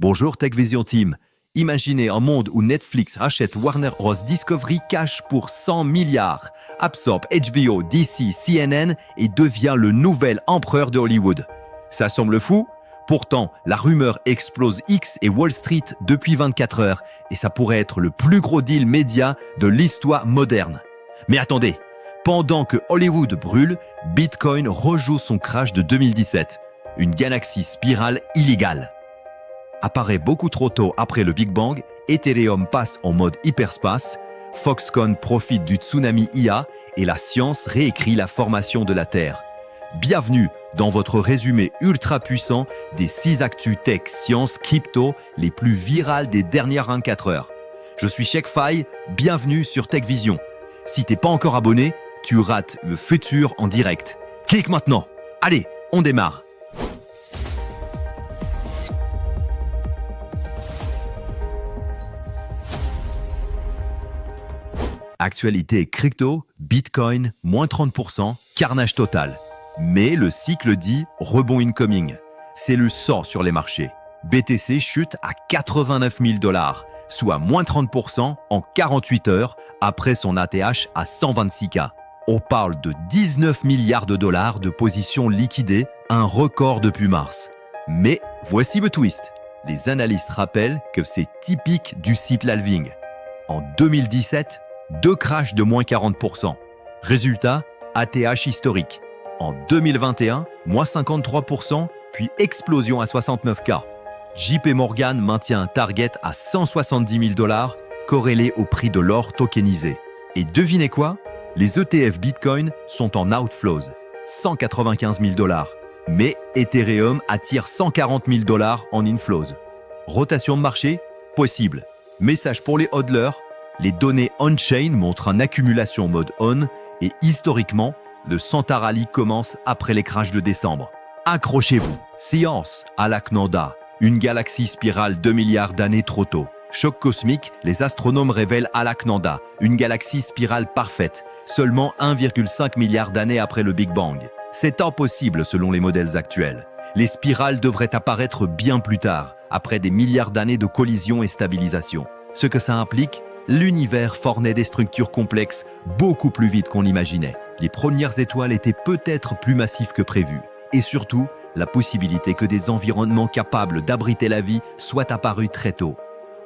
Bonjour TechVision Team. Imaginez un monde où Netflix rachète Warner Bros. Discovery Cash pour 100 milliards, absorbe HBO, DC, CNN et devient le nouvel empereur de Hollywood. Ça semble fou? Pourtant, la rumeur explose X et Wall Street depuis 24 heures et ça pourrait être le plus gros deal média de l'histoire moderne. Mais attendez, pendant que Hollywood brûle, Bitcoin rejoue son crash de 2017, une galaxie spirale illégale. Apparaît beaucoup trop tôt après le Big Bang, Ethereum passe en mode hyperspace, Foxconn profite du tsunami IA et la science réécrit la formation de la Terre. Bienvenue dans votre résumé ultra puissant des 6 actus tech, sciences, crypto les plus virales des dernières 24 heures. Je suis Cheikh Faye, bienvenue sur TechVision. Si t'es pas encore abonné, tu rates le futur en direct. Clique maintenant. Allez, on démarre. Actualité crypto, Bitcoin, moins 30%, carnage total. Mais le cycle dit rebond incoming. C'est le sort sur les marchés. BTC chute à 89 000 $, soit moins 30% en 48 heures après son ATH à 126K. On parle de 19 milliards de dollars de positions liquidées, un record depuis mars. Mais voici le twist. Les analystes rappellent que c'est typique du cycle halving. En 2017, 2 crashs de moins 40%. Résultat, ATH historique. En 2021, moins 53%, puis explosion à 69K. JP Morgan maintient un target à 170 000 $, corrélé au prix de l'or tokenisé. Et devinez quoi? Les ETF Bitcoin sont en outflows, 195 000 $. Mais Ethereum attire 140 000 $ en inflows. Rotation de marché? Possible. Message pour les hodlers, les données on-chain montrent une accumulation mode on et historiquement, le Santa Rally commence après les crashs de décembre. Accrochez-vous. Science, Alaknanda, une galaxie spirale 2 milliards d'années trop tôt. Choc cosmique, les astronomes révèlent Alaknanda, une galaxie spirale parfaite, seulement 1,5 milliard d'années après le Big Bang. C'est impossible selon les modèles actuels. Les spirales devraient apparaître bien plus tard, après des milliards d'années de collision et stabilisation. Ce que ça implique, l'univers fornait des structures complexes beaucoup plus vite qu'on l'imaginait. Les premières étoiles étaient peut-être plus massives que prévu. Et surtout, la possibilité que des environnements capables d'abriter la vie soient apparus très tôt.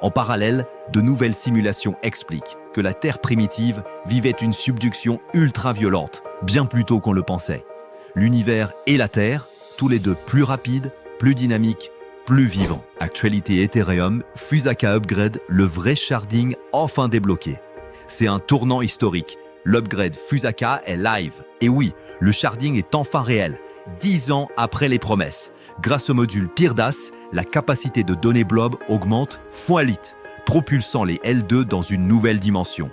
En parallèle, de nouvelles simulations expliquent que la Terre primitive vivait une subduction ultra-violente, bien plus tôt qu'on le pensait. L'univers et la Terre, tous les deux plus rapides, plus dynamiques, plus vivants. Actualité Ethereum, Fusaka Upgrade, le vrai sharding enfin débloqué. C'est un tournant historique. L'upgrade Fusaka est live. Et oui, le sharding est enfin réel, 10 ans après les promesses. Grâce au module Pirdas, la capacité de données blob augmente x8, propulsant les L2 dans une nouvelle dimension.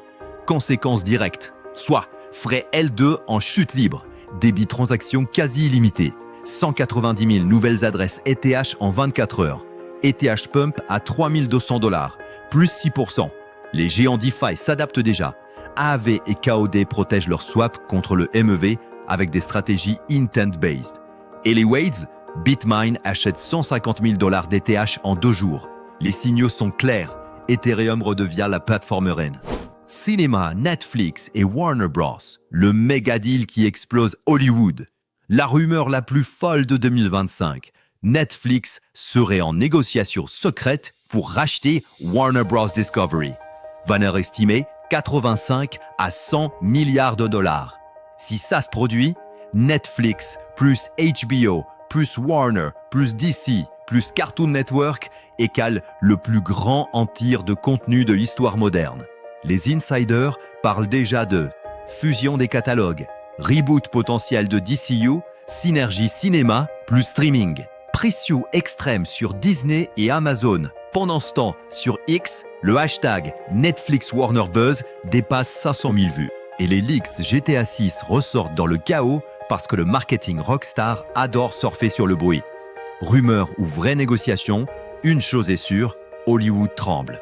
Conséquence directe, soit frais L2 en chute libre, débit transaction quasi illimité, 190 000 nouvelles adresses ETH en 24 heures, ETH Pump à 3 200 $, plus 6%. Les géants DeFi s'adaptent déjà. AAV et KOD protègent leurs swaps contre le MEV avec des stratégies intent-based. Et les Wades, Bitmine achète 150 000 $ d'ETH en 2 jours. Les signaux sont clairs. Ethereum redevient la plateforme reine. Cinéma, Netflix et Warner Bros. Le méga deal qui explose Hollywood. La rumeur la plus folle de 2025. Netflix serait en négociation secrète pour racheter Warner Bros. Discovery. Valeur estimée 85 à 100 milliards de dollars. Si ça se produit, Netflix plus HBO plus Warner plus DC plus Cartoon Network égale le plus grand empire de contenu de l'histoire moderne. Les insiders parlent déjà de fusion des catalogues, reboot potentiel de DCU, synergie cinéma plus streaming, pression extrême sur Disney et Amazon. Pendant ce temps, sur X, le hashtag Netflix Warner Buzz dépasse 500 000 vues. Et les leaks GTA 6 ressortent dans le chaos parce que le marketing rockstar adore surfer sur le bruit. Rumeur ou vraie négociation, une chose est sûre, Hollywood tremble.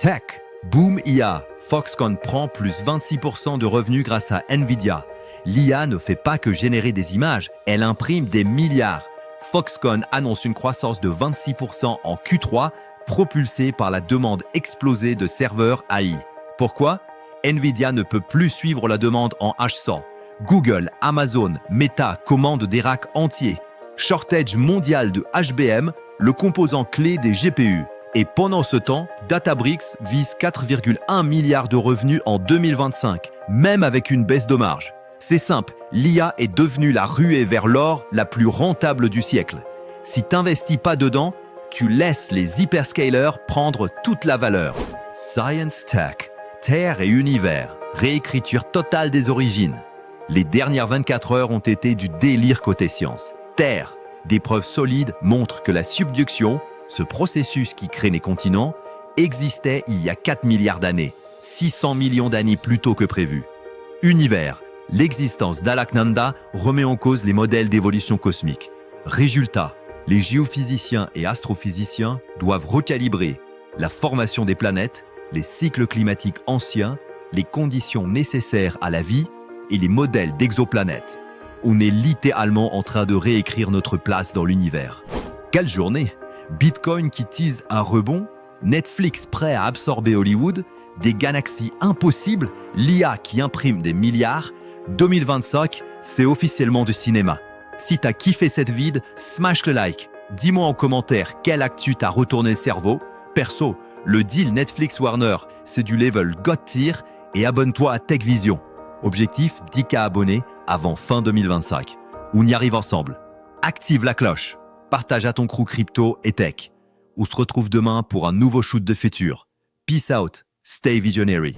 Tech, boom IA, Foxconn prend plus 26% de revenus grâce à Nvidia. L'IA ne fait pas que générer des images, elle imprime des milliards. Foxconn annonce une croissance de 26% en Q3, propulsée par la demande explosée de serveurs AI. Pourquoi? Nvidia ne peut plus suivre la demande en H100. Google, Amazon, Meta commandent des racks entiers. Shortage mondial de HBM, le composant clé des GPU. Et pendant ce temps, Databricks vise 4,1 milliards de revenus en 2025, même avec une baisse de marge. C'est simple, l'IA est devenue la ruée vers l'or la plus rentable du siècle. Si t'investis pas dedans, tu laisses les hyperscalers prendre toute la valeur. Science Tech, Terre et Univers, réécriture totale des origines. Les dernières 24 heures ont été du délire côté science. Terre, des preuves solides montrent que la subduction, ce processus qui crée les continents, existait il y a 4 milliards d'années, 600 millions d'années plus tôt que prévu. Univers, l'existence d'Alaknanda remet en cause les modèles d'évolution cosmique. Résultat, les géophysiciens et astrophysiciens doivent recalibrer la formation des planètes, les cycles climatiques anciens, les conditions nécessaires à la vie et les modèles d'exoplanètes. On est littéralement en train de réécrire notre place dans l'univers. Quelle journée! Bitcoin qui tease un rebond, Netflix prêt à absorber Hollywood, des galaxies impossibles, l'IA qui imprime des milliards. 2025, c'est officiellement du cinéma. Si t'as kiffé cette vid, smash le like. Dis-moi en commentaire quelle actu t'a retourné le cerveau. Perso, le deal Netflix-Warner, c'est du level God tier et abonne-toi à TechVision. Objectif 10K abonnés avant fin 2025. On y arrive ensemble. Active la cloche. Partage à ton crew crypto et tech. On se retrouve demain pour un nouveau shoot de futur. Peace out. Stay visionary.